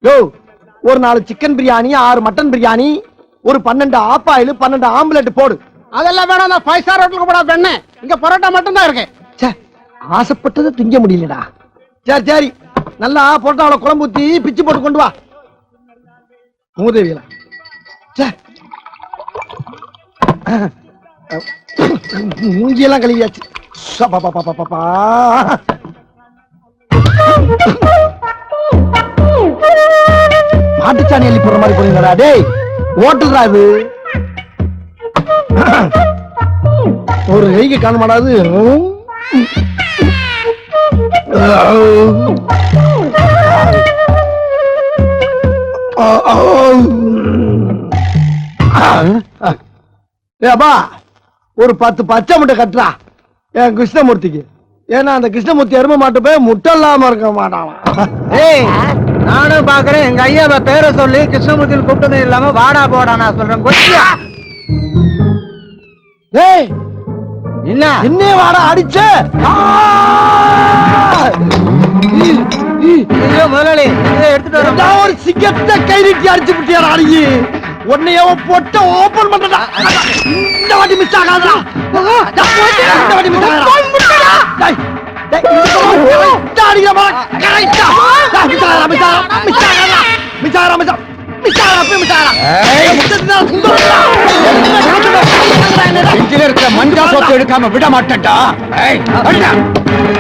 யோ ஒரு 4 chicken biryani 6 mutton biryani ஒரு 12 half boil 12 omelette போடு. அதெல்லாம் வேணாம், நான் 5 ஸ்டார் ஹோட்டலுக்கு போடா பெண்ணே. இங்க பரோட்டா மட்டும் தான் இருக்கு. ஆசைப்பட்டது திங்க முடியலடா. சரி சரி, நல்லா பரோட்டாவில குழம்பு ஊத்தி பிச்சு போட்டு கொண்டு வா. மூதேவியல மூஞ்சியெல்லாம் கழுவியாச்சு. மாட்டுச்சாணி அள்ளி போற மாதிரி போறீங்களா? டேய் ஓட்டுறா இது. ஒரு கைக்கு காண மாட்டாது. ஏப்பா ஒரு 10 பச்சை முட்டை கட்டுறா என் கிருஷ்ணமூர்த்திக்கு. ஏன்னா அந்த கிருஷ்ணமூர்த்தி எரும மாட்டு போய் முட்டை இல்லாம இருக்க மாட்டான். ஏய் நானும் பாக்குறேன், எங்க ஐயாவை பேரை சொல்லி கிருஷ்ணமூர்த்தியில் கூப்பிட்டது இல்லாம வாடா போடா நான் சொல்றேன். ஏய் என்ன என்ன வாடா அடிச்ச? முதலாளி எடுத்துட்டு ஒரு சிங்கத்தை கை நீட்டி அடிச்சு விட்டியாரா? அடிக்கி உன்னையோ பொட்ட ஓபன் பண்றடா. இந்த வாட்டி மிஸ் ஆகாதடா. இந்த வாட்டி மிஸ் ஆகாதடா. டேய் டேய் தாடியா பா கரெக்ட்டா. மிசாரா மிசாரா மிசாரா மிசாரா மிசாரா மிசாரா. ஏய் முத்தடா சுந்தரடா. இன்ஜினியர் இருக்க மஞ்சா சோப்பு எடுக்காம விட மாட்டேன்டா. ஏய் அண்ணா